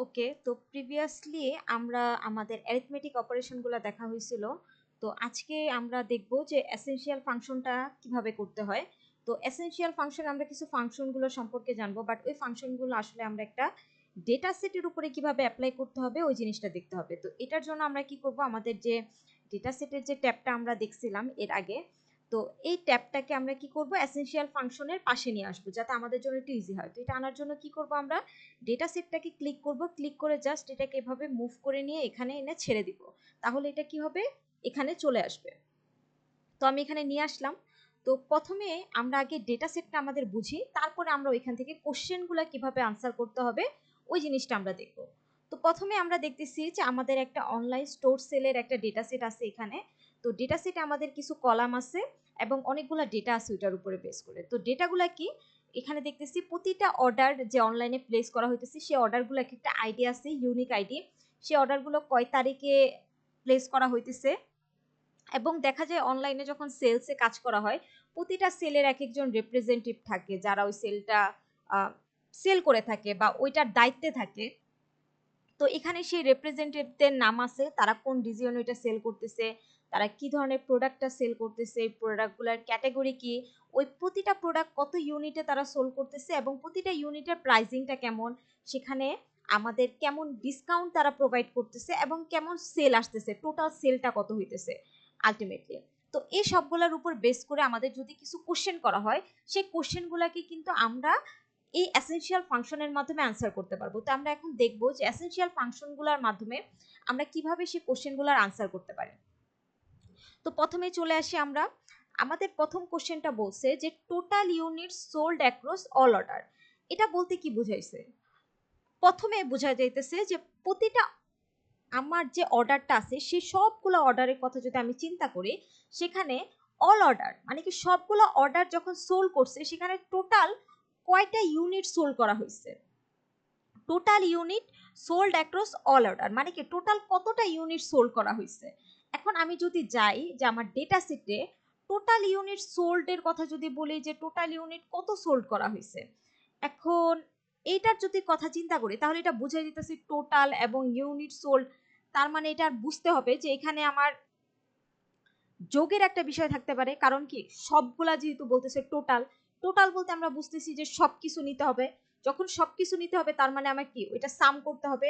ওকে, তো প্রিভিয়াসলি আমরা আমাদের অ্যারিথমেটিক অপারেশনগুলো দেখা হয়েছিল। তো আজকে আমরা দেখব যে এসেনশিয়াল ফাংশনটা কিভাবে করতে হয়। তো এসেনশিয়াল ফাংশন আমরা কিছু ফাংশনগুলো সম্পর্কে জানবো, বাট ওই ফাংশনগুলো আসলে আমরা একটা ডেটা সেটের উপরে কিভাবে অ্যাপ্লাই করতে হবে ওই জিনিসটা দেখতে হবে। তো এটার জন্য আমরা কি করব, আমাদের যে ডেটা সেটের যে ট্যাবটা আমরা দেখছিলাম এর আগে, তো এই ট্যাবটাকে আমরা কি করব, এসেনশিয়াল ফাংশনের পাশে নিয়ে আসবো যাতে আমাদের জন্য একটু ইজি হয়। তো এটা আনার জন্য কি করব, আমরা ডেটা সেটটাকে ক্লিক করব, ক্লিক করে জাস্ট এটাকে এভাবে মুভ করে নিয়ে এখানে এনে ছেড়ে দিব। তাহলে এটা কি হবে, এখানে চলে আসবে। তো আমি এখানে নিয়ে আসলাম। তো প্রথমে আমরা আগে ডেটা সেটটা আমাদের বুঝি, তারপরে আমরা ওইখান থেকে কোশ্চেনগুলো কিভাবে আনসার করতে হবে ওই জিনিসটা আমরা দেখব। তো প্রথমে আমরা দেখতেছি যে আমাদের একটা অনলাইন স্টোর সেলের একটা ডেটা সেট আছে এখানে। তো ডেটা সেটে আমাদের কিছু কলাম আছে এবং অনেকগুলো ডেটা আছে ওইটার উপরে বেস করে। তো ডেটাগুলো কি, এখানে দেখতেছি প্রতিটা অর্ডার যে অনলাইনে প্লেস করা হইতেছে সেই অর্ডারগুলো একটা আইডি আছে, ইউনিক আইডি। সেই অর্ডারগুলো কয় তারিখে প্লেস করা হইতেছে, এবং দেখা যায় অনলাইনে যখন সেলসে কাজ করা হয় প্রতিটা সেলের এক একজন রিপ্রেজেন্টেটিভ থাকে যারা ওই সেলটা সেল করে থাকে বা ওইটার দায়িত্বে থাকে। তো এখানে সেই রিপ্রেজেন্টেটিভদের নাম আছে, তারা কোন রিজিয়নে ওইটা সেল করতেছে, তারা কি ধরনের প্রোডাক্টটা সেল করতেছে, এই প্রোডাক্টগুলোর ক্যাটাগরি কি, ওই প্রতিটা প্রোডাক্ট কত ইউনিটে তারা সেল করতেছে এবং প্রতিটা ইউনিটের প্রাইসিংটা কেমন, সেখানে আমাদের কেমন ডিসকাউন্ট তারা প্রোভাইড করতেছে এবং কেমন সেল আসতেছে, টোটাল সেলটা কত হইতেছে আলটিমেটলি। তো এই সবগুলোর উপর বেস করে আমাদের যদি কিছু কোশ্চেন করা হয়, সেই কোশ্চেনগুলোকে কিন্তু আমরা এই এসেনশিয়াল ফাংশনের মাধ্যমে আনসার করতে পারবো। তো আমরা এখন দেখবো যে এসেনশিয়াল ফাংশনগুলোর মাধ্যমে আমরা কিভাবে সেই কোশ্চেনগুলোর আনসার করতে পারি। তো প্রথমে চলে আসি আমরা, আমাদের প্রথম কোশ্চেনটা বলছে যে total unit sold across all order. এটা বলতে কি বুঝাইছে, প্রথমে বোঝা যাইতেছে যে প্রতিটা আমার যে অর্ডারটা আছে সেই সবগুলো অর্ডারের কথা যদি আমি চিন্তা করি, সেখানে অল অর্ডার মানে কি সবগুলো অর্ডার যখন সোল করছে সেখানে টোটাল কয়টা ইউনিট সোল করা হয়েছে, total unit sold across all order মানে কি টোটাল কতটা ইউনিট সোল্ড করা হয়েছে। এখন আমি যদি যাই যে আমার ডেটা সেটে টোটাল ইউনিট সোল্ডের কথা যদি বলি যে টোটাল ইউনিট কত সোল্ড করা হয়েছে, এখন এইটার যদি কথা চিন্তা করি তাহলে এটা বুঝাই দিতেছি টোটাল এবং ইউনিট সোল্ড। তার মানে এটা বুঝতে হবে যে এখানে আমার যোগের একটা বিষয় থাকতে পারে, কারণ কি সবগুলা যেহেতু বলতেছে টোটাল, টোটাল বলতে আমরা বুঝতেছি যে সবকিছু নিতে হবে। যখন সবকিছু নিতে হবে তার মানে আমার কি ওইটা সাম করতে হবে,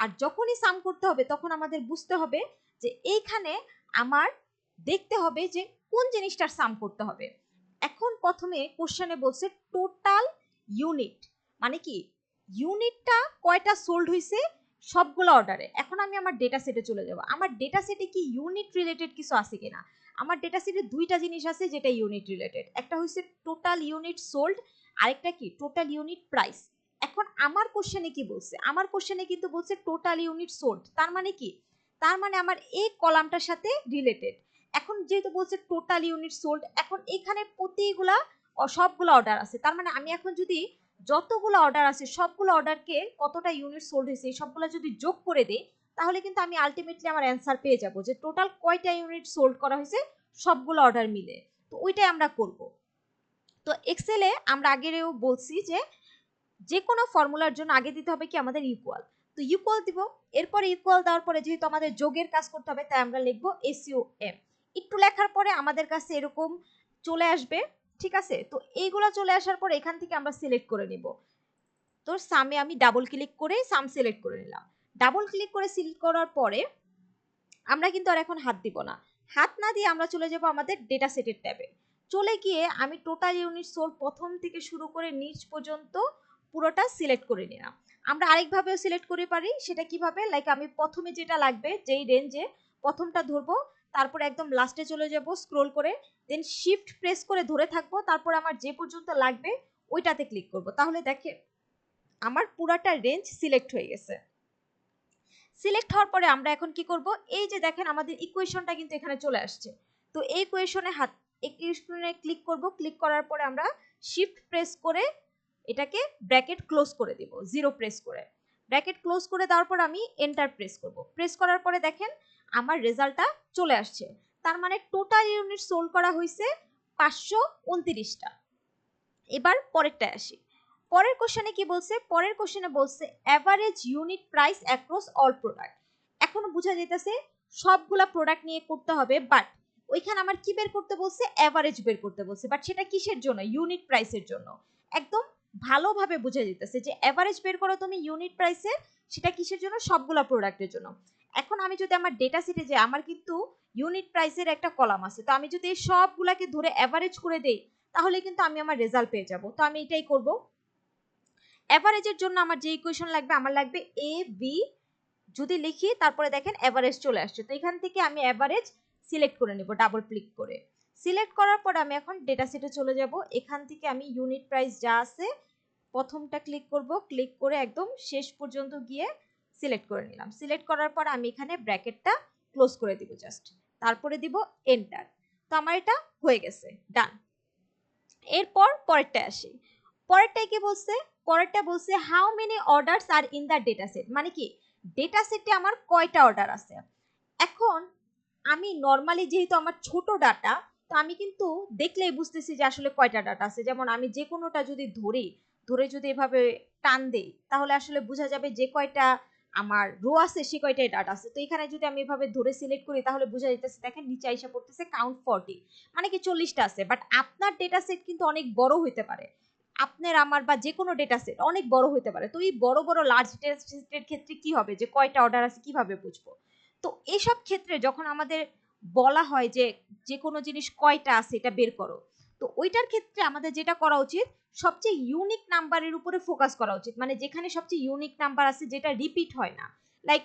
আর যখনই সাম করতে হবে তখন আমাদের বুঝতে হবে যে এইখানে আমার দেখতে হবে যে কোন জিনিসটার সাম করতে হবে। এখন প্রথমে কোশ্চেনে বলছে টোটাল ইউনিট মানে কি ইউনিটটা কয়টা সোল্ড হয়েছে সবগুলো অর্ডারে। এখন আমি আমার ডেটা সেটে চলে যাব, আমার ডেটা সেটে কি ইউনিট রিলেটেড কিছু আছে কিনা। আমার ডেটা সেটে দুইটা জিনিস আছে যেটা ইউনিট রিলেটেড, একটা হচ্ছে টোটাল ইউনিট সোল্ড, আরেকটা কি টোটাল ইউনিট প্রাইস। এখন আমার কোশ্চেনে কি বলছে, আমার কোশ্চেনে কিন্তু বলছে টোটাল ইউনিট সোল্ড, তার মানে কি, তার মানে আমার এই কলামটার সাথে রিলেটেড। এখন যেহেতু বলছে টোটাল ইউনিট সোল্ড, এখন এখানে প্রতিগুলা সবগুলো অর্ডার আছে, তার মানে আমি এখন যদি যতগুলো অর্ডার আছে সবগুলো অর্ডারকে কতটা ইউনিট সোল্ড হয়েছে সবগুলো যদি যোগ করে দিই, তাহলে কিন্তু আমি আলটিমেটলি আমার অ্যান্সার পেয়ে যাব যে টোটাল কয়টা ইউনিট সোল্ড করা হয়েছে সবগুলো অর্ডার মিলে। তো ওইটাই আমরা করব। তো এক্সেলে আমরা আগেও বলছি যে যে কোনো ফর্মুলার জন্য আগে দিতে হবে কি আমাদের ইকুয়াল। তো ইকুয়াল দিব, এরপরে ইকুয়াল দেওয়ার পরে যেহেতু আমাদের যোগের কাজ করতে হবে তাই আমরা লিখবো এসইউএম। একটু লেখার পরে আমাদের কাছে এরকম চলে আসবে, ঠিক আছে। তো এইগুলো চলে আসার পর এখান থেকে আমরা সিলেক্ট করে নিব। তো সামে আমি ডাবল ক্লিক করে সাম সিলেক্ট করে নিলাম। ডাবল ক্লিক করে সিলেক্ট করার পরে আমরা কিন্তু আর এখন হাত দিব না, হাত না দিয়ে আমরা চলে যাব আমাদের ডেটা সেটের ট্যাবে। চলে গিয়ে আমি টোটাল ইউনিট সোল্ড প্রথম থেকে শুরু করে নিচ পর্যন্ত পুরোটা সিলেক্ট করে নিলাম। আমরা আরেকভাবেও সিলেক্ট করে পারি, সেটা কিভাবে, লাইক আমি প্রথমে যেটা লাগবে যেই রেঞ্জে প্রথমটা ধরবো, তারপর একদম লাস্টে চলে যাব স্ক্রোল করে, দেন শিফট প্রেস করে ধরে থাকবো, তারপর আমার যে পর্যন্ত লাগবে ওইটাতে ক্লিক করব, তাহলে দেখে আমার পুরাটা রেঞ্জ সিলেক্ট হয়ে গেছে। সিলেক্ট হওয়ার পরে আমরা এখন কি করব, এই যে দেখেন আমাদের ইকুয়েশনটা কিন্তু এখানে চলে আসছে। তো এই ইকুয়েশনে ক্লিক করব, ক্লিক করার পরে আমরা শিফট প্রেস করে এটাকে ব্র্যাকেট ক্লোজ করে দিব, জিরো প্রেস করে ব্র্যাকেট ক্লোজ করে দেওয়ার পর আমি এন্টার প্রেস করব। প্রেস করার পরে দেখেন আমার রেজাল্টটা চলে আসছে, তার মানে টোটাল ইউনিট সোল্ড করা হয়েছে 529টা। এবার পরেরটায় আসি, পরের কোশ্চেনে কি বলছে, পরের কোশ্চেনে বলছে average unit price across all product. এখনো বোঝা যাইতেছে সবগুলা প্রোডাক্ট নিয়ে করতে হবে, বাট ওইখানে আমার কি বের করতে বলছে, এভারেজ বের করতে বলছে, বাট সেটা কিসের জন্য, ইউনিট প্রাইসের জন্য। একদম ভালোভাবে বোঝা যেতেছে যে এভারেজ বের করো তুমি ইউনিট প্রাইসের, সেটা কিসের জন্য, সবগুলা প্রোডাক্টের জন্য। এখন আমি যদি আমার ডেটা শিটে যাই, আমার কিন্তু ইউনিট প্রাইসের একটা কলাম আছে, তো আমি যদি সবগুলাকে ধরে এভারেজ করে দেই তাহলে কিন্তু আমি আমার রেজাল্ট পেয়ে যাব। তো আমি এটাই করব। এভারেজের জন্য আমার যে ইকুয়েশন লাগবে, আমার লাগবে এ বি, যদি লিখি তারপরে দেখেন এভারেজ চলে আসছে। তো এখান থেকে আমি এভারেজ সিলেক্ট করে নিব ডাবল ক্লিক করে। সিলেক্ট করার পর আমি এখন ডেটা সেটে চলে যাব। এখান থেকে আমি ইউনিট প্রাইস যা আছে প্রথমটা ক্লিক করব, ক্লিক করে একদম শেষ পর্যন্ত গিয়ে সিলেক্ট করে নিলাম। সিলেক্ট করার পর আমি এখানে ব্র্যাকেটটা ক্লোজ করে দিব জাস্ট, তারপরে দিব এন্টার। তো আমার এটা হয়ে গেছে, ডান। এরপর পরেরটা আসি। পরেরটাই কি বলছে, পরেরটা বলছে how many orders are in the data set, মানে কি ডেটা সেটে আমার কয়টা অর্ডার আছে। এখন আমি নর্মালি যেহেতু আমার ছোট ডাটা, তো আমি কিন্তু দেখলেই বুঝতেছি যে আসলে কয়টা ডাটা আছে। যেমন আমি যে কোনোটা যদি ধরে যদি এভাবে টান দেই তাহলে আসলে বোঝা যাবে যে কয়টা আমার রো আছে সে কয়টাই ডাটা আছে। তো এখানে যদি আমি এভাবে ধরে সিলেক্ট করি তাহলে বোঝা যাইতেছে, দেখেন নিচে আইসা পড়তেছে কাউন্ট 40, মানে কি 40টা আছে। বাট আপনার ডেটা সেট কিন্তু অনেক বড় হইতে পারে, আপনার আমার বা যে কোনো ডেটা সেট অনেক বড় হইতে পারে। তো এই বড় বড় লার্জ ডেটা সেটের ক্ষেত্রে কি হবে, যে কয়টা অর্ডার আছে কিভাবে বুঝবো। তো এসব ক্ষেত্রে যখন আমাদের বলা হয় যে যে কোনো জিনিস কয়টা আছে এটা বের করো, তো ওইটার ক্ষেত্রে আমাদের যেটা করা উচিত, সবচেয়ে ইউনিক নাম্বারের উপরে ফোকাস করা উচিত, মানে যেখানে সবচেয়ে ইউনিক নাম্বার আছে যেটা রিপিট হয় না। লাইক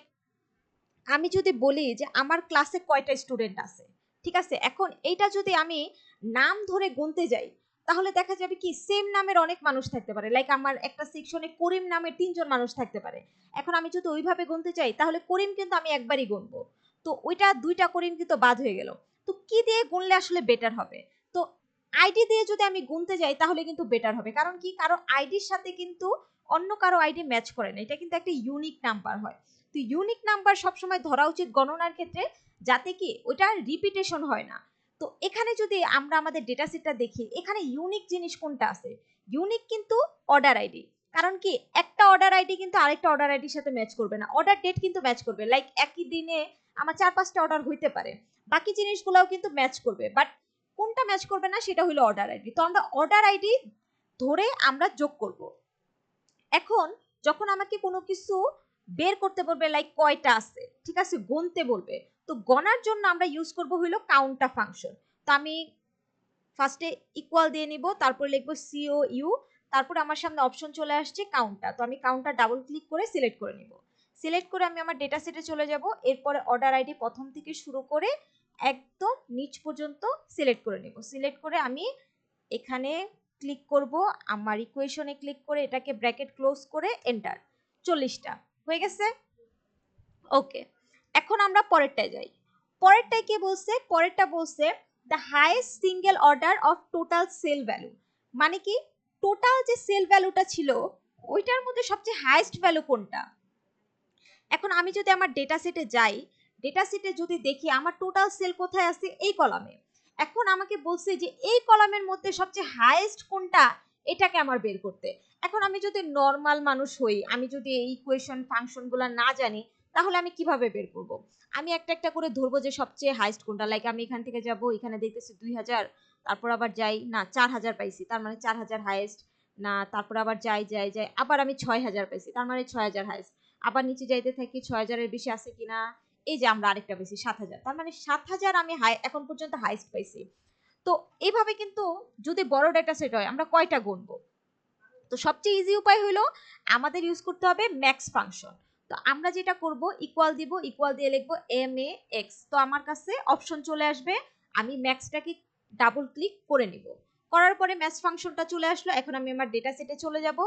আমি যদি বলি যে আমার ক্লাসে কয়টা স্টুডেন্ট আছে, ঠিক আছে, এখন এইটা যদি আমি নাম ধরে গুনতে যাই তাহলে দেখা যাবে কি সেম নামের অনেক মানুষ থাকতে পারে। লাইক আমার একটা সেকশনে করিম নামের 3জন মানুষ থাকতে পারে। এখন আমি যদি ওইভাবে গুনতে চাই তাহলে করিম কিন্তু আমি একবারই গুনবো, তো ওইটা 2টা করিম কিন্তু বাদ হয়ে গেল। তো কি দিয়ে গুনলে আসলে বেটার হবে, তো আইডি দিয়ে যদি আমি গুনতে যাই তাহলে কিন্তু বেটার হবে। কারণ কি, কারো আইডির সাথে কিন্তু অন্য কারো আইডি ম্যাচ করে না, এটা কিন্তু একটা ইউনিক নাম্বার হয়। তো ইউনিক নাম্বার সবসময় ধরা উচিত গণনার ক্ষেত্রে, যাতে কি ওইটা রিপিটেশন হয় না। তো এখানে যদি আমরা আমাদের ডেটা সেটটা দেখি, এখানে ইউনিক জিনিস কোনটা আছে, ইউনিক কিন্তু অর্ডার আইডি। কারণ কি একটা অর্ডার আইডি কিন্তু আরেকটা অর্ডার আইডির সাথে ম্যাচ করবে না, অর্ডার ডেট কিন্তু ম্যাচ করবে। লাইক একই দিনে আমার 4-5টা অর্ডার হইতে পারে, বাকি জিনিসগুলোও কিন্তু ম্যাচ করবে, বাট কোনটা ম্যাচ করবে না সেটা হলো অর্ডার আইডি। তো আমরা অর্ডার আইডি ধরে আমরা যোগ করব। এখন যখন আমাকে কোনো কিছু বের করতে বলবে, লাইক কয়টা আছে, ঠিক আছে, গুনতে বলবে, তো গণার জন্য আমরা ইউজ করব হইলো কাউন্টটা ফাংশন। তো আমি ফার্স্টে ইকুয়াল দিয়ে নিব, তারপর লিখবো সিও ইউ, তারপর আমার সামনে অপশন চলে আসছে কাউন্টটা, তো আমি কাউন্টটা ডাবল ক্লিক করে সিলেক্ট করে নিব। সিলেক্ট করে আমি আমার ডেটা সেটে চলে যাব। এরপরে অর্ডার আইডি প্রথম থেকে শুরু করে একদম নিচ পর্যন্ত সিলেক্ট করে নিব। সিলেক্ট করে আমি এখানে ক্লিক করব, আমার ইকুয়েশনে ক্লিক করে এটাকে ব্র্যাকেট ক্লোজ করে এন্টার। 40টা হয়ে গেছে, ওকে। এখন আমরা পরেরটায় যাই। পরেরটায় কি বলছে, পরেরটা বলছে the highest single order of total sale value, মানে কি টোটাল যে সেল ভ্যালুটা ছিল ওইটার মধ্যে সবচেয়ে হাইয়েস্ট ভ্যালু কোনটা। এখন আমি যদি আমার ডেটা সেটে যাই, ডেটা সেটে যদি দেখি আমার টোটাল সেল কোথায় আছে, এই কলামে। এখন আমাকে বলছে যে এই কলামের মধ্যে সবচেয়ে হাইয়েস্ট কোনটা, এটাকে আমার বের করতে। এখন আমি যদি নর্মাল মানুষ হই, আমি যদি এই ইকুয়েশন ফাংশনগুলো না জানি তাহলে আমি কিভাবে বের করব। আমি একটা একটা করে ধরবো যে সবচেয়ে হাইয়েস্ট কোনটা। লাইক আমি এখান থেকে যাব, এখানে দেখতেছি 2000, তারপর আবার যাই না 4000 পাইছি, তার মানে 4000 হাইয়েস্ট না, তারপর আবার যাই যাই যাই আবার আমি 6000 পাইছি, তার মানে 6000 হাইয়েস্ট। আবার নিচে যাইতে থাকি 6000-এর বেশি আছে কিনা, এই যে আমরা আরেকটা বেশি 7000, তার মানে 7000 আমি এখন পর্যন্ত হাইস্ট পাইছি। তো এইভাবে কিন্তু যদি বড় ডেটা সেট হয় আমরা কয়টা গুনবো, তো সবচেয়ে ইজি উপায় হলো আমাদের ইউজ করতে হবে ম্যাক্স ফাংশন। তো আমরা যেটা করব, ইকুয়াল দিব, ইকুয়াল দিয়ে লিখবো এম এ এক্স, তো আমার কাছে অপশন চলে আসবে, আমি ম্যাক্সটাকে ডাবল ক্লিক করে নিব। করার পরে ম্যাক্স ফাংশনটা চলে আসলো। এখন আমি আমার ডেটা সেটে চলে যাব,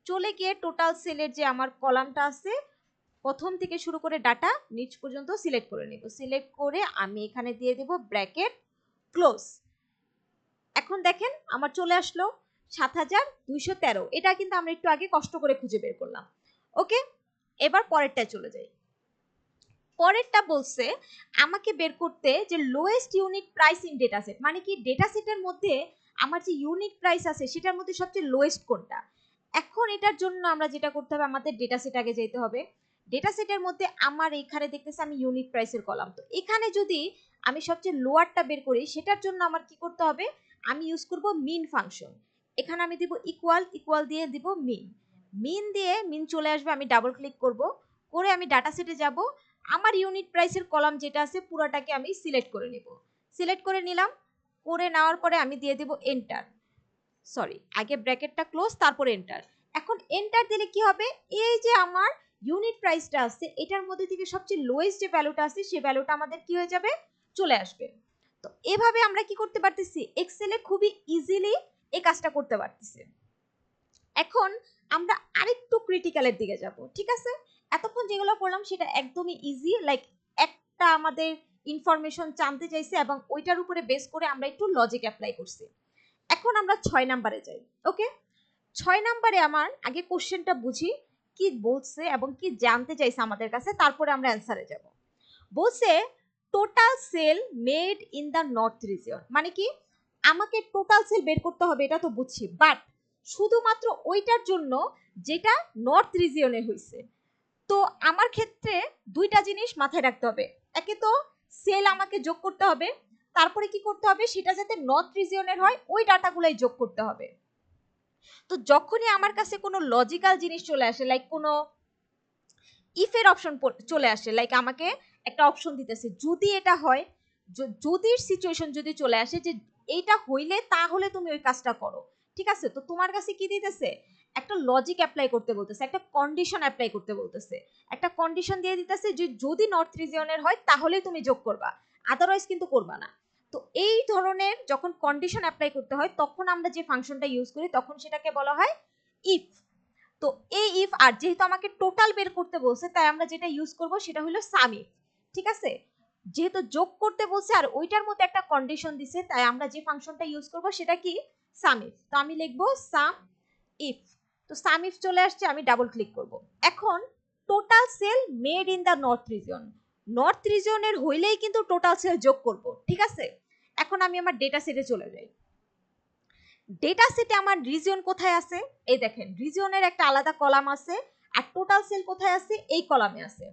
চলে গিয়ে টোটাল সেলের যে আমার কলামটা আছে প্রথম থেকে শুরু করে ডাটা নিচ পর্যন্ত সিলেক্ট করে নিব। সিলেক্ট করে আমি এখানে দিয়ে দেব ব্র্যাকেট ক্লোজ। এখন দেখেন আমার চলে আসলো 7213, এটা কিন্তু আমরা একটু আগে কষ্ট করে খুঁজে বের করলাম। ওকে, এবার পরেরটায় চলে যাই। পরেরটা বলছে আমাকে বের করতে যে lowest unit price in data set, মানে কি ডেটা সেটের মধ্যে আমার যে ইউনিট প্রাইস আছে সেটার মধ্যে সবচেয়ে লোয়েস্ট কোনটা। এখন এটার জন্য আমরা যেটা করতে হবে, আমাদের ডেটা সেট আগে যেতে হবে। ডেটা সেটের মধ্যে আমার এখানে দেখতেছি আমি ইউনিট প্রাইসের কলাম, তো এখানে যদি আমি সবচেয়ে লোয়ারটা বের করি, সেটার জন্য আমার কি করতে হবে, আমি ইউজ করব মিন ফাংশন। এখানে আমি দিব ইকুয়াল, ইকুয়াল দিয়ে দিব মিন, মিন দিয়ে মিন চলে আসবে, আমি ডাবল ক্লিক করব, করে আমি ডাটা সেটে যাব, আমার ইউনিট প্রাইসের কলাম যেটা আছে পুরোটাকে আমি সিলেক্ট করে নেব। সিলেক্ট করে নিলাম, করে নেওয়ার পরে আমি দিয়ে দেব এন্টার, সরি আগে ব্র্যাকেটটা ক্লোজ তারপর এন্টার। এখন এন্টার দিলে কি হবে, এই যে আমার ইউনিট প্রাইসটা আছে এটার মধ্যে থেকে সবচেয়ে লোয়েস্ট যে ভ্যালুটা আছে সেই ভ্যালুটা আমাদের কি হয়ে যাবে, চলে আসবে। তো এভাবে আমরা কি করতে পারতেছি, এক্সেলে খুবই ইজিলি এই কাজটা করতে পারতেছি। এখন আমরা আরেকটু ক্রিটিক্যালের দিকে যাব, ঠিক আছে? এতক্ষণ যেগুলো করলাম সেটা একদমই ইজি, লাইক একটা আমাদের ইনফরমেশন জানতে চাইছে এবং ওইটার উপরে বেস করে আমরা একটু লজিক অ্যাপ্লাই করছি। এখন আমরা 6 নাম্বারে যাই। ওকে, 6 নাম্বারে আমার আগে কোশ্চেনটা বুঝি কি বলছে এবং কি জানতে চাইছে আমাদের কাছে, তারপরে আমরা অ্যান্সারে যাব। বলছে total sale made in the north region, মানে কি আমাকে টোটাল সেল বের করতে হবে, এটা তো বুঝছি, বাট শুধুমাত্র ওইটার জন্য যেটা নর্থ রিজিয়নে হয়েছে। তো আমার ক্ষেত্রে দুইটা জিনিস মাথায় রাখতে হবে, একে তো সেল আমাকে যোগ করতে হবে, তারপরে কি করতে হবে, সেটা যাতে নর্থ রিজিয়নের হয় ওই ডাটাগুলাই যোগ করতে হবে। তো যখনই আমার কাছে কোনো লজিক্যাল জিনিস চলে আসে, লাইক কোনো ইফের অপশন চলে আসে, লাইক আমাকে একটা অপশন দিতেছে যদি এটা হয়, যদি সিচুয়েশন যদি চলে আসে যে এইটা হইলে তাহলে তুমি ওই কাজটা করো, ঠিক আছে? তো তোমার কাছে কি দিতেছে, একটা লজিক অ্যাপ্লাই করতে বলতেছে, একটা কন্ডিশন অ্যাপ্লাই করতে বলতেছে, একটা কন্ডিশন দিয়ে দিতেছে যে যদি নর্থ রিজিয়নের হয় তাহলে তুমি যোগ করবা, আদারওয়াইজ কিন্তু করবা না। তো এই ধরনের যখন কন্ডিশন অ্যাপ্লাই করতে হয় তখন আমরা যে ফাংশনটা ইউজ করি তখন সেটাকে বলা হয় ইফ। তো এই ইফ, আর যেহেতু আমাকে টোটাল বের করতে বলছে তাই আমরা যেটা ইউজ করব সেটা হলো সাম ইফ, ঠিক আছে? যেহেতু যোগ করতে বলছে আর ওইটার মধ্যে একটা কন্ডিশন দিছে তাই আমরা যে ফাংশনটা ইউজ করব সেটা কি, সাম ইফ। তো আমি লিখবো সাম ইফ, তো সাম ইফ চলে আসছে, আমি ডাবল ক্লিক করব। এখন total sale made in the north region, north রিজনের হইলেই কিন্তু টোটাল সেল যোগ করব, ঠিক আছে? এখন আমি আমার ডেটা সেটে চলে যাই। ডেটা সেটে আমার রিজিয়ন কোথায় আছে, এই দেখেন রিজিয়নের একটা আলাদা কলাম আছে, আর টোটাল সেল কোথায় আছে, এই কলামে আছে।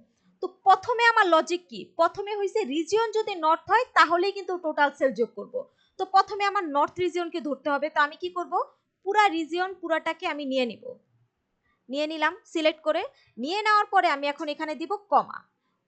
তো প্রথমে আমার লজিক কি, প্রথমে হইছে রিজিয়ন যদি নর্থ হয় তাহলেই কিন্তু টোটাল সেল যোগ করব। তো প্রথমে আমার নর্থ রিজিয়নকে ধরতে হবে, তো আমি কি করব, পুরা রিজিয়ন পুরাটাকে আমি নিয়ে নিব, নিয়ে নিলাম সিলেক্ট করে। নিয়ে নেওয়ার পরে আমি এখন এখানে দিব কমা,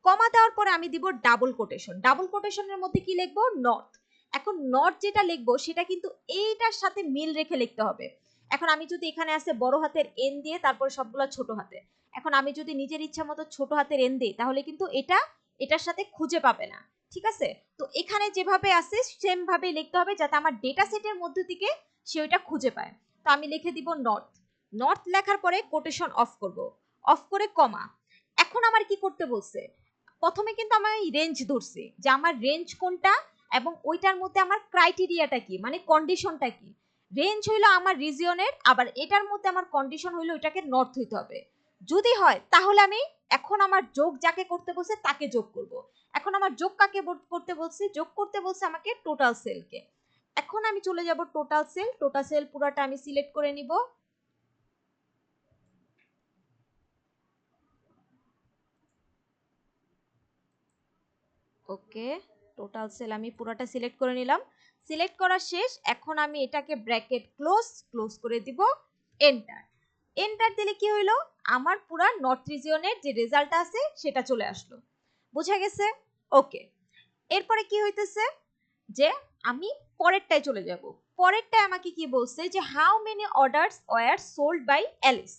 কমা দেওয়ার পরে আমি দিব ডাবল কোটেশন, ডাবল কোটেশনের মধ্যে কি লিখবো, নর্থ। এখন নর্থ যেটা লিখবো সেটা কিন্তু এইটার সাথে মিল রেখে লিখতে হবে। এখন আমি যদি এখানে আছে বড় হাতের এন দিয়ে তারপর সবগুলো ছোট হাতে, এখন আমি যদি নিজের ইচ্ছা মতো ছোট হাতের এন দিই তাহলে কিন্তু এটা এটার সাথে খুঁজে পাবে না, ঠিক আছে? তো এখানে যেভাবে আছে সেম ভাবেই লিখতে হবে যাতে আমার ডেটা সেটের মধ্যে থেকে সে ওইটা খুঁজে পায়। তো আমি লিখে দিব নর্থ, নর্থ লেখার পরে কোটেশন অফ করব, অফ করে কমা। এখন আমার কি করতে বলছে, প্রথমে কিন্তু আমি রেঞ্জ ধরছি যে আমার রেঞ্জ কোনটা এবং ওইটার মধ্যে আমার ক্রাইটেরিয়াটা কি, মানে কন্ডিশনটা কি। রেঞ্জ হইলো আমার রিজিয়নের, আবার এটার মধ্যে আমার কন্ডিশন হইলো এটাকে নর্থ হইতে হবে। যদি হয় তাহলে আমি এখন আমার যোগ যাকে করতে বলছে তাকে যোগ করব। এখন আমার যোগ কাকে করতে বলছে, যোগ করতে বলছে আমাকে টোটাল সেলকে। এখন আমি চলে যাব টোটাল সেল, টোটাল সেল পুরাটা আমি সিলেক্ট করে নিব। ওকে, টোটাল সেল আমি পুরোটা সিলেক্ট করে নিলাম, সিলেক্ট করা শেষ। এখন আমি এটাকে ব্র্যাকেট ক্লোজ, ক্লোজ করে দিব, এন্টার। এন্টার দিলে কি হইলো, আমার পুরা নর্থ রিজিয়নের যে রেজাল্ট আছে সেটা চলে আসলো। বোঝা গেছে? ওকে, এরপরে কি হইতেছে যে আমি পরেরটায় চলে যাব। পরেরটায় আমাকে কি বলছে যে how many orders were sold by Alice.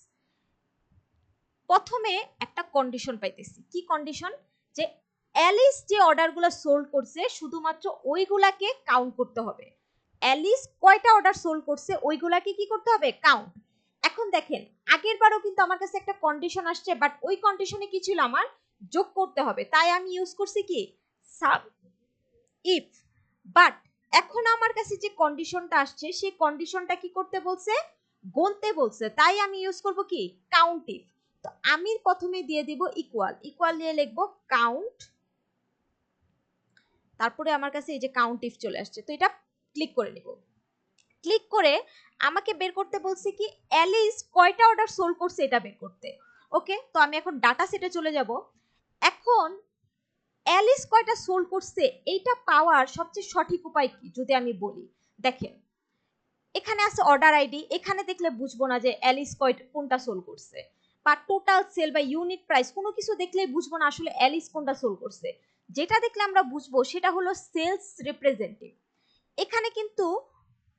প্রথমে একটা কন্ডিশন পাইতেছি, কি কন্ডিশন, যে অ্যালিস যে অর্ডারগুলো সোল্ড করছে শুধুমাত্র ওইগুলাকে কাউন্ট করতে হবে। অ্যালিস কয়টা অর্ডার সোল্ড করছে ওইগুলাকে কি করতে হবে, কাউন্ট। এখন দেখেন আগের বারও কিন্তু আমার কাছে একটা কন্ডিশন আসছে, বাট ওই কন্ডিশনে কি ছিল, আমার যোগ করতে হবে, তাই আমি ইউজ করছি কি, সাব ইফ। বাট এখন আমার কাছে যে কন্ডিশনটা আসছে সেই কন্ডিশনটা কি করতে বলছে, গুনতে বলছে, তাই আমি ইউজ করব কি, কাউন্ট ইফ। তো আমি প্রথমে দিয়ে দিব ইকুয়াল, ইকুয়াল দিয়ে লিখবো কাউন্ট, তারপরে আমার কাছে এই যে কাউন্ট ইফ চলে আসছে, তো এটা ক্লিক করে নিব। ক্লিক করে আমাকে বের করতে বলছে কি অ্যালিস কয়টা অর্ডার সোল্ড করছে এটা বের করতে। ওকে, তো আমি এখন ডাটা সেটে চলে যাব। এখন অ্যালিস কয়টা সোল্ড করছে এইটা পাওয়ার সবচেয়ে সঠিক উপায় কি যদি আমি বলি, দেখেন এখানে আছে অর্ডার আইডি, এখানে দেখলে বুঝবো না যে অ্যালিস কোনটা সোল করছে, বা টোটাল সেল বা ইউনিট প্রাইস কোনো কিছু দেখলে বুঝবো না আসলে অ্যালিস কোনটা সোল করছে। যেটা দেখলে আমরা বুঝবো সেটা হলো সেলস রিপ্রেজেন্টেটিভ। এখানে কিন্তু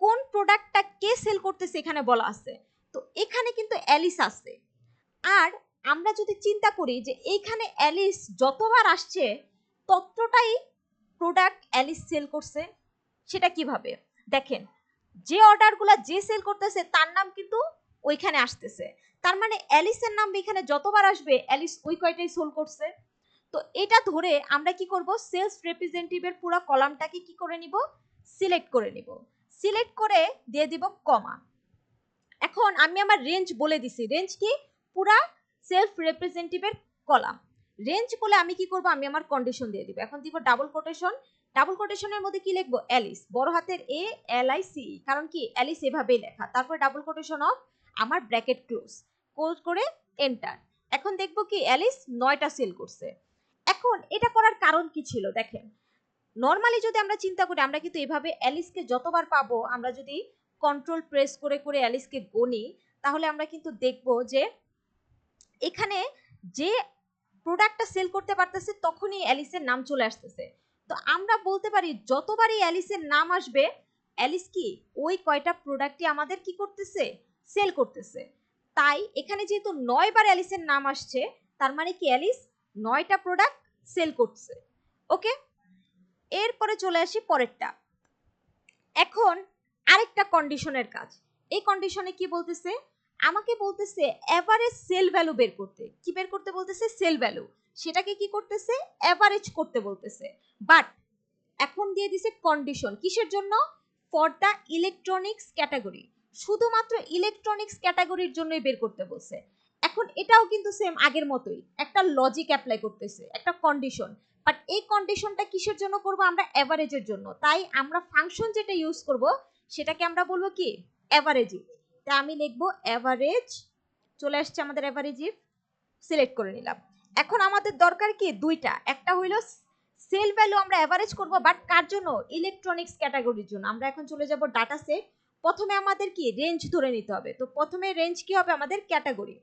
কোন প্রোডাক্টটা কে সেল করতেছে এখানে বলা আছে, তো এখানে কিন্তু অ্যালিস আছে। আর আমরা যদি চিন্তা করি যে এইখানে অ্যালিস যতবার আসছে ততটাই প্রোডাক্ট অ্যালিস সেল করছে, সেটা কিভাবে দেখেন, যে অর্ডারগুলো যে সেল করতেছে তার নাম কিন্তু ওইখানে আসতেছে, তার মানে অ্যালিসের নাম এখানে যতবার আসবে অ্যালিস ওই কয়টাই সোল করছে। তো এটা ধরে আমরা কি করব, সেলস রিপ্রেজেন্টেটিভের পুরো কলামটাকে কি করে নিব, সিলেক্ট করে নিব। সিলেক্ট করে দিয়ে দিব কমা। এখন আমি আমার রেঞ্জ বলে দিছি, রেঞ্জ কি, পুরা সেলফ রিপ্রেজেন্টেটিভের কলাম। রেঞ্জ বলে আমি কি করব, আমি আমার কন্ডিশন দিয়ে দিব। এখন দিব ডাবল কোটেশন, ডাবল কোটেশনের মধ্যে কি লিখবো, অ্যালিস বড় হাতের এ এল আই সি, কারণ কি অ্যালিস এভাবেই লেখা, তারপর ডাবল কোটেশন অফ আমার ব্র্যাকেট ক্লোজ করে এন্টার। এখন দেখবো কি অ্যালিস 9টা সেল করছে। এখন এটা করার কারণ কি ছিল দেখেন, নর্মালি যদি আমরা চিন্তা করি আমরা কিন্তু এভাবে অ্যালিসকে যতবার পাবো, আমরা যদি কন্ট্রোল প্রেস করে করে অ্যালিসকে গণি তাহলে আমরা কিন্তু দেখব যে এখানে যে প্রোডাক্টটা সেল করতে পারতেছে তখনই অ্যালিসের নাম চলে আসতেছে। তো আমরা বলতে পারি যতবারই অ্যালিসের নাম আসবে অ্যালিস কি ওই কয়টা প্রোডাক্টই আমাদের কি করতেছে, সেল করতেছে। তাই এখানে যেহেতু 9বার অ্যালিসের নাম আসছে তার মানে কি অ্যালিস 9টা প্রোডাক্ট সেল করছে। ওকে, এরপরে চলে আসি পরেরটা। এখন আরেকটা কন্ডিশনের কাজ, এই কন্ডিশনে কি বলতেছে, আমাকে বলতেছে এভারেজ সেল ভ্যালু বের করতে। কি বের করতে বলতেছে, সেল ভ্যালু, সেটাকে কি করতেছে, এভারেজ করতে বলতেছে। বাট এখন দিয়ে দিছে কন্ডিশন কিসের জন্য, ফর দ্য ইলেকট্রনিক্স ক্যাটাগরি, শুধুমাত্র ইলেকট্রনিক্স ক্যাটাগরির জন্যই বের করতে বলছে। এখন এটাও কিন্তু সেম আগের মতোই একটা লজিক অ্যাপ্লাই করতেছে, একটা কন্ডিশন। বাট এই কন্ডিশনটা কিসের জন্য করব, আমরা এভারেজের জন্য। তাই আমরা ফাংশন যেটা ইউজ করব সেটাকে আমরা বলবো কি, এভারেজ ইফ। তাই আমি লিখবো এভারেজ, চলে আসছে আমাদের এভারেজ ইফ, সিলেক্ট করে নিলাম। এখন আমাদের দরকার কি দুইটা, একটা হইলো সেল ভ্যালু আমরা এভারেজ করব, বাট কার জন্য, ইলেকট্রনিক্স ক্যাটাগরির জন্য। আমরা এখন চলে যাব ডাটা সেট, প্রথমে আমাদের কি রেঞ্জ ধরে নিতে হবে। তো প্রথমে রেঞ্জ কি হবে আমাদের, ক্যাটাগরি।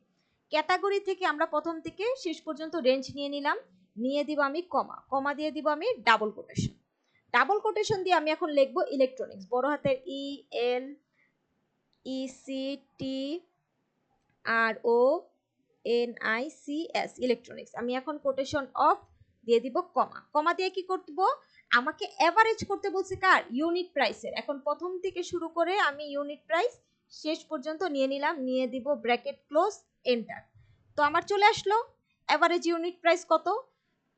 ক্যাটাগরি থেকে আমরা প্রথম থেকে শেষ পর্যন্ত রেঞ্জ নিয়ে নিলাম, নিয়ে দিব আমি কমা, কমা দিয়ে দিব আমি ডাবল কোটেশন। ডাবল কোটেশন দিয়ে আমি এখন লিখবো ইলেকট্রনিক্স, বড় হাতের E L E C T R O N I C S, electronics. আমি এখন কোটেশন অফ দিয়ে দিব কমা, কমা দিয়ে কি করব, আমাকে এভারেজ করতে বলছে কার, ইউনিট প্রাইসের। এখন প্রথম থেকে শুরু করে আমি ইউনিট প্রাইস শেষ পর্যন্ত নিয়ে নিলাম, নিয়ে দিব ব্র্যাকেট ক্লোজ এন্টার। তো আমার চলে আসলো এভারেজ ইউনিট প্রাইস কত।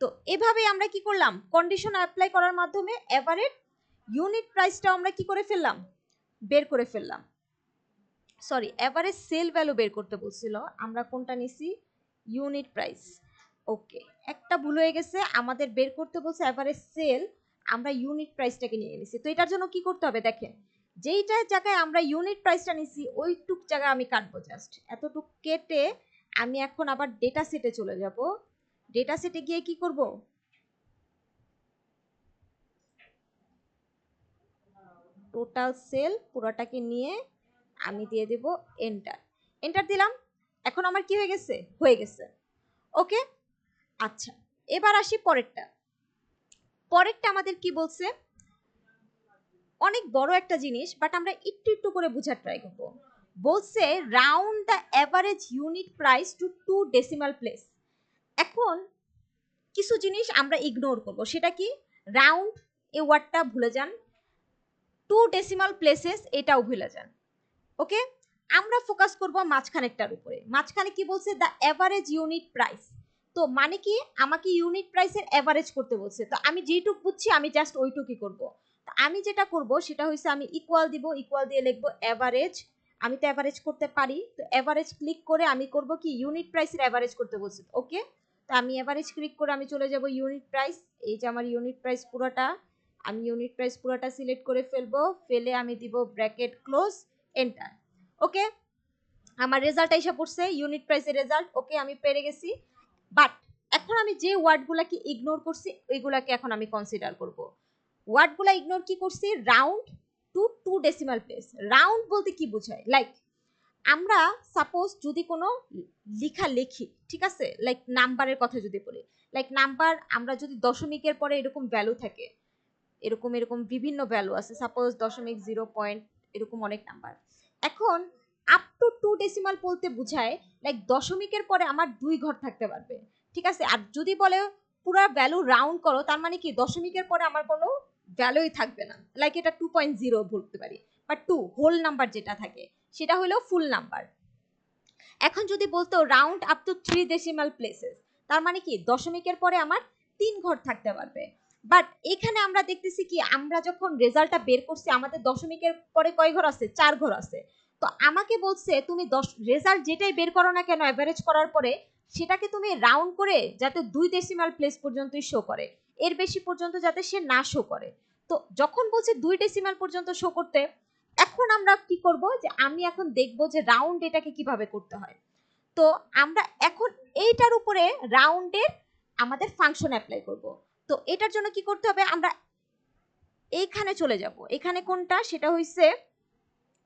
তো এভাবে আমরা কি করলাম, কন্ডিশন অ্যাপ্লাই করার মাধ্যমে এভারেজ ইউনিট প্রাইসটা আমরা কি করে ফেললাম, বের করে ফেললাম। সরি, এভারেজ সেল ভ্যালু বের করতে বলছিল, আমরা কোনটা নিছি, ইউনিট প্রাইস। ওকে, একটা ভুল হয়ে গেছে, আমাদের বের করতে বলছে এভারেজ সেল, আমরা ইউনিট প্রাইসটাকে নিয়ে নিছি। তো এটার জন্য কি করতে হবে দেখেন, যেইটা জায়গায় আমরা ইউনিট প্রাইসটা নিছি ওইটুক জায়গায় আমি কাটবো, জাস্ট এতটুক কেটে আমি এখন আবার ডেটা সেটে চলে যাব। ডেটা সেটে গিয়ে কি করব, টোটাল সেল পুরোটাকে নিয়ে আমি দিয়ে দেব এন্টার। এন্টার দিলাম, এখন আমার কি হয়ে গেছে, হয়ে গেছে। ওকে, আচ্ছা এবার আসি পরেরটা। পরেরটা আমাদের কি বলছে, অনেক বড় একটা জিনিস, বাট আমরা একটু একটু করে বোঝার ট্রাই করব। বলছে round the average unit price to 2 decimal place. এখন কিছু জিনিস আমরা ইগনোর করব, সেটা কি, রাউন্ড এই ওয়ার্ডটা ভুলে যান, 2 ডেসিমাল প্লেসেস এটাও ভুলে যান। ওকে, আমরা ফোকাস করব মাঝখানেরটার উপরে। মাঝখানে কি বলছে, দ্য এভারেজ ইউনিট প্রাইস। তো মানে কি, আমাকে ইউনিট প্রাইসের এভারেজ করতে বলছে, তো আমি যেটুক বুঝছি আমি জাস্ট ওইটুকুই করব। তো আমি যেটা করব সেটা হচ্ছে আমি ইকুয়াল দিব, ইকুয়াল দিয়ে লিখবো এভারেজ। আমি তো এভারেজ করতে পারি, তো এভারেজ ক্লিক করে আমি করব কি, ইউনিট প্রাইসের এভারেজ করতে বলছে। ওকে, তো আমি এভারেজ ক্লিক করে আমি চলে যাব ইউনিট প্রাইস, এই যে আমার ইউনিট প্রাইস পুরোটা, আমি ইউনিট প্রাইস পুরোটা সিলেক্ট করে ফেলবো, ফেলে আমি দিব ব্র্যাকেট ক্লোজ, এন্টার। ওকে, আমার রেজাল্ট এসে পড়ছে, ইউনিট প্রাইসের রেজাল্ট। ওকে, আমি পেরে গেছি। বাট এখন আমি যে ওয়ার্ডগুলোকে ইগনোর করছি ওইগুলাকে এখন আমি কনসিডার করব। ওয়ার্ডগুলো ইগনোর কি করছি? Round to 2 decimal place. Round বলতে কি বোঝায়? লাইক আমরা সাপোজ যদি কোনো লেখা লিখি, ঠিক আছে, লাইক নাম্বারের কথা যদি বলি, লাইক নাম্বার আমরা যদি দশমিকের পরে এরকম ভ্যালু থাকে, এরকম এরকম বিভিন্ন ভ্যালু আছে, সাপোজ দশমিক, 0 পয়েন্ট, এরকম অনেক নাম্বার। এখন আপ টু 2 ডেসিমাল বলতে বোঝায় লাইক দশমিকের পরে আমার 2 ঘর থাকতে পারবে, ঠিক আছে। আর যদি বলে পুরো ভ্যালু রাউন্ড করো, তার মানে কি দশমিকের পরে আমার কোনো ভ্যালুই থাকবে না, লাইক এটা 2.0 বলতে পারি, বা 2 হোল নাম্বার যেটা থাকে সেটা হলো ফুল নাম্বার। এখন যদি বলতো round up to 3 decimal places, তার মানে কি দশমিকের পরে আমার 3 ঘর থাকতে পারবে। বাট এখানে আমরা দেখতেছি কি, আমরা যখন রেজাল্টটা বের করছি আমাদের দশমিকের পরে কয় ঘর আছে? 4 ঘর আছে। তো আমাকে বলছে তুমি রেজাল্ট যেটাই বের করো না কেন অ্যাভারেজ করার পরে সেটাকে তুমি রাউন্ড করে যাতে 2 ডেসিমাল প্লেস পর্যন্তই শো করে, এর বেশি পর্যন্ত যাতে সে না শো করে। তো যখন বলছে 2 ডেসিমাল পর্যন্ত শো করতে, এখন আমরা কি করব, যে আমি এখন দেখব যে রাউন্ড এটাকে কিভাবে করতে হয়। তো আমরা এখন এইটার উপরে রাউন্ডের আমাদের ফাংশন অ্যাপ্লাই করব। তো এটার জন্য কি করতে হবে, আমরা এইখানে চলে যাব। এখানে কোনটা? সেটা হইছে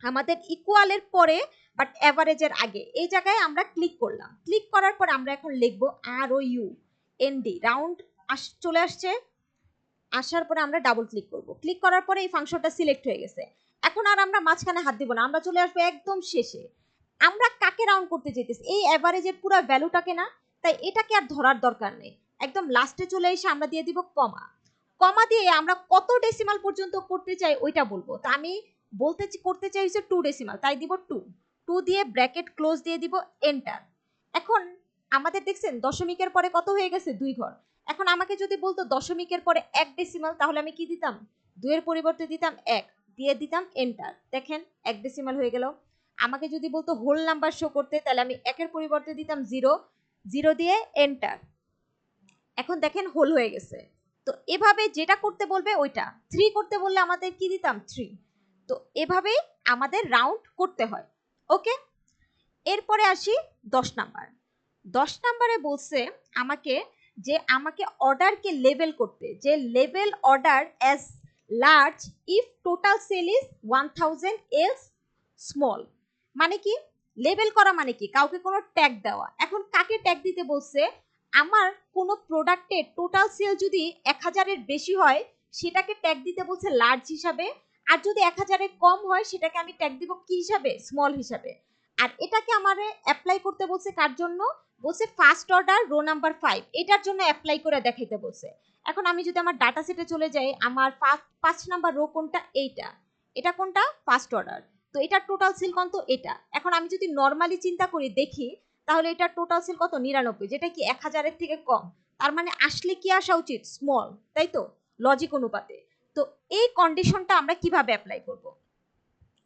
আমাদের ইকুয়ালের পরে বাট এভারেজের আগে, এই জায়গায় আমরা ক্লিক করলাম। ক্লিক করার পর আমরা এখন লিখবো ROUND, রাউন্ড চলে আসছে। আসার পরে আমরা ডাবল ক্লিক করব। ক্লিক করার পরে এই ফাংশনটা সিলেক্ট হয়ে গেছে। এখন আর আমরা মাঝখানে হাত দিব না, আমরা চলে আসবো একদম শেষে। আমরা কাকে রাউন্ড করতে চাইতেছি? এই এভারেজের পুরো ভ্যালুটাকে না, তাই এটাকে আর ধরার দরকার নেই। একদম লাস্টে চলে এসে আমরা দিয়ে দিব কমা। কমা দিয়ে আমরা কত ডেসিমাল পর্যন্ত করতে চাই ওইটা বলবো। তো আমি করতে চাইছি 2 ডেসিমাল, তাই দিব 2। 2 দিয়ে ব্র্যাকেট ক্লোজ দিয়ে দিব, এন্টার। এখন আমাদের দেখছেন দশমিকের পরে কত হয়ে গেছে? 2 ঘর। এখন আমাকে যদি বলতো দশমিকের পরে 1 ডেসিমাল, তাহলে আমি কি দিতাম? 2 এর পরিবর্তে দিতাম 1, দিয়ে দিতাম এন্টার। দেখেন 1 ডেসিমাল হয়ে গেল। আমাকে যদি বলতো হোল নাম্বার শো করতে, তাহলে আমি 1 এর পরিবর্তে দিতাম 0, 0 দিয়ে এন্টার। এখন দেখেন হোল হয়ে গেছে। তো এভাবে যেটা করতে বলবে ওইটা। 3 করতে বললে আমাদের কি দিতাম? 3। তো এভাবেই আমাদের রাউন্ড করতে হয়। ওকে, এরপরে আসি 10 নাম্বার। 10 নাম্বারে বলছে আমাকে যে আমাকে অর্ডারকে লেবেল করতে, যে label order as large if total sell is 1000 else small. মানে কি লেবেল করা? মানে কি কাউকে কোনো ট্যাগ দেওয়া। এখন কাকে ট্যাগ দিতে বলছে? আমার কোনো প্রোডাক্টের টোটাল সেল যদি 1000 এর বেশি হয় সেটাকে ট্যাগ দিতে বলছে লার্জ হিসাবে, আর যদি 1000 এর কম হয় সেটাকে আমি ট্যাগ দিব কি হিসাবে? স্মল হিসাবে। আর এটাকে আমারে অ্যাপ্লাই করতে বলছে কার জন্য? বলছে ফার্স্ট অর্ডার রো নাম্বার 5, এটার জন্য অ্যাপ্লাই করে দেখাইতে বলছে। এখন আমি যদি আমার ডাটা সেটে চলে যাই, আমার 5 নাম্বার রো কোনটা? এইটা। এটা কোনটা? First order. তো এটা টোটাল সেল কত? এটা। এখন আমি যদি নরমালি চিন্তা করি দেখি, তাহলে এটা টোটাল সেল কত? 99, যেটা কি 1000 এর থেকে কম। তার মানে আসলে কি আসা উচিত? স্মল, তাই তো? লজিক অনুপাতে। তো এই কন্ডিশনটা আমরা কিভাবে অ্যাপ্লাই করব?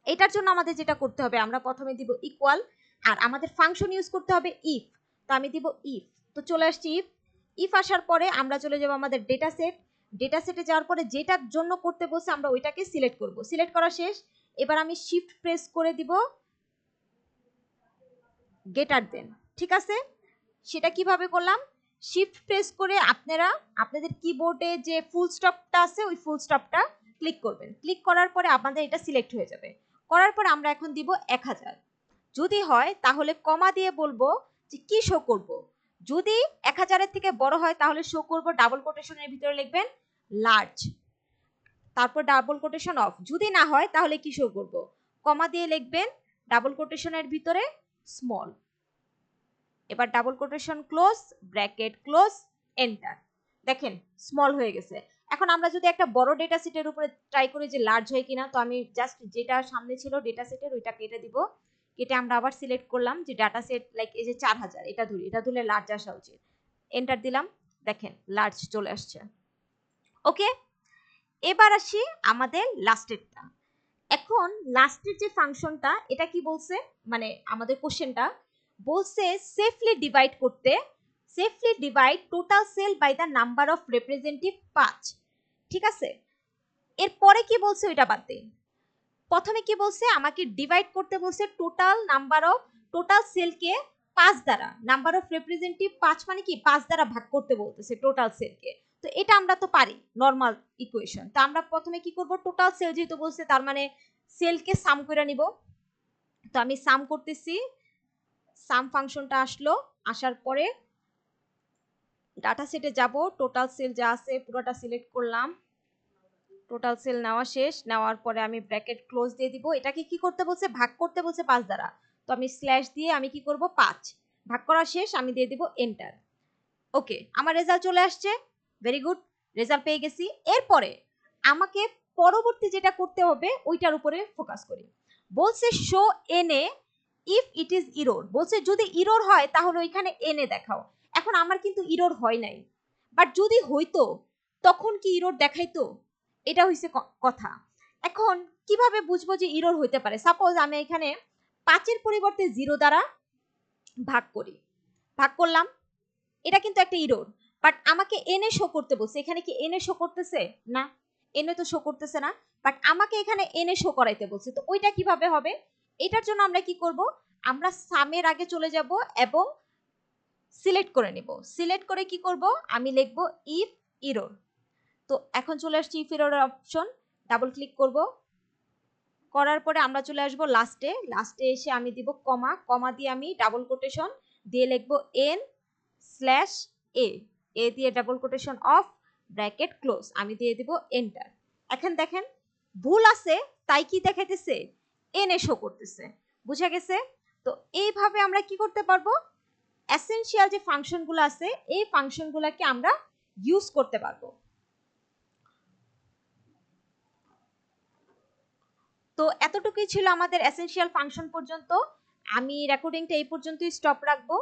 এটার জন্য আমাদের যেটা করতে হবে, আমরা প্রথমে দিব ইকুয়াল, আর আমাদের ফাংশন ইউজ করতে হবে ইফ। তো আমি দিব ইফ। তো চলে আসছি ইফ। ইফ আসার পরে আমরা চলে যাব আমাদের ডেটা সেট। ডেটা সেটে যাওয়ার পরে যেটার জন্য করতে বলছে আমরা ওইটাকে সিলেক্ট করব। সিলেক্ট করা শেষ। এবার আমি শিফট প্রেস করে দিব গেটার দেন, ঠিক আছে। সেটা কিভাবে করলাম? শিফট প্রেস করে আপনারা আপনাদের কিবোর্ডে যে ফুল স্টপটা আছে ওই ফুল স্টপটা ক্লিক করবেন। ক্লিক করার পরে আপনাদের এটা সিলেক্ট হয়ে যাবে। করার পর আমরা এখন দিব 1000। যদি হয় তাহলে কমা দিয়ে বলবো যে কি শো করব। যদি 1000 এর থেকে বড় হয় তাহলে শো করব, ডাবল কোটেশনের ভিতরে লিখবেন লার্জ, তারপর ডাবল কোটেশন অফ। যদি না হয় তাহলে কি শো করব? কমা দিয়ে লিখবেন ডাবল কোটেশনের ভিতরে স্মল। এবার double quotation close, bracket close, enter. দেখেন স্মল হয়ে গেছে। এখন আমরা যদি একটা বড় ডেটা সেটের উপরে ট্রাই করি যে লার্জ হয় কিনা, তো আমি জাস্ট যেটা সামনে ছিল ডেটা সেটের ওইটা কেটে দিব। কেটে আমরা আবার সিলেক্ট করলাম যে ডাটা সেট লাইক এই যে 4000, এটা ধরি, এটা ধরলে লার্জ আসা উচিত। এন্টার দিলাম, দেখেন লার্জ চলে আসছে। ওকে, এবার আসি আমাদের লাস্টেরটা। এখন লাস্টের যে ফাংশনটা, এটা কি বলছে, মানে আমাদের কোশ্চেনটা বলছে সেফলি ডিভাইড করতে, safely divide total sale by the number of representative 5, ঠিক আছে। এরপরে কি বলছে ওইটা বাদ দে। প্রথমে কি বলছে, আমাকে ডিভাইড করতে বলছে টোটাল সেলকে 5 দ্বারা, নাম্বার অফ রিপ্রেজেন্টেটিভ 5 মানে কি 5 দ্বারা ভাগ করতে বলতেছে টোটাল সেলকে। তো এটা আমরা তো পারি নরমাল ইকুয়েশন। তো আমরা প্রথমে কি করব, টোটাল সেল যেহেতু বলছে তার মানে সেলকে সাম করে নিব। তো আমি সাম করতেছি, সাম ফাংশনটা আসলো, আসার পরে ডাটা সেটে যাব, টোটাল সেল যা আছে পুরোটা সিলেক্ট করলাম, টোটাল সেল নেওয়া শেষ, নেওয়ার পরে আমি ব্র্যাকেট ক্লোজ দিয়ে দিব। এটাকে কি করতে বলছে, ভাগ করতে বলছে 5 দ্বারা। তো আমি স্ল্যাশ দিয়ে আমি কি করব, 5 ভাগ করা শেষ, আমি দিয়ে দিব এন্টার। ওকে, আমার রেজাল্ট চলে আসছে, ভেরি গুড, রেজাল্ট পেয়ে গেছি। এরপরে আমাকে পরবর্তী যেটা করতে হবে ওইটার উপরে ফোকাস করি। বলছে শো এনে ইফ ইট ইজ ইরর, বলছে যদি ইরর হয় তাহলে ওইখানে এনে দেখাও। এখন আমার কিন্তু ইরর হয় নাই, বাট যদি হইতো তখন কি ইরর দেখাইতো, এটা হইছে কথা। এখন কিভাবে বুঝবো যে ইরর হইতে পারে? সাপোজ আমি এখানে 5 এর পরিবর্তে 0 দ্বারা ভাগ করি, ভাগ করলাম, এটা কিন্তু একটা ইরর, বাট আমাকে এনে শো করতে বলছে। এখানে কি এনে শো করতেছে? না, এনে তো শো করতেছে না, বাট আমাকে এখানে এনে শো করাইতে বলছে। তো ওইটা কিভাবে হবে? এটার জন্য আমরা কি করব, আমরা সামের আগে চলে যাব এবং সিলেক্ট করে নিব। সিলেক্ট করে কি করব, আমি লিখব ইফ ইরর। তো এখন চলে আসছে if error option, double click করব, করার পরে আমরা চলে আসব লাস্টে। লাস্টে এসে আমি দিব কমা, কমা দিয়ে আমি ডাবল কোটেশন দিয়ে লিখব এন স্ল্যাশ এ, এ দিয়ে double quotation of, bracket close, আমি দিয়ে দিব এন্টার। এখন দেখেন ভুল আছে, তাই কি দেখাইতেছে, এন এ শো করতেছে। বুঝা গেছে? তো এইভাবে আমরা কি করতে পারবো, এসেনশিয়াল যে ফাংশনগুলো আছে এই ফাংশনগুলোকে আমরা ইউজ করতে পারবো। তো এতটুকুই ছিল আমাদের এসেনশিয়াল ফাংশন পর্যন্ত। আমি রেকর্ডিংটা এই পর্যন্তই স্টপ রাখবো।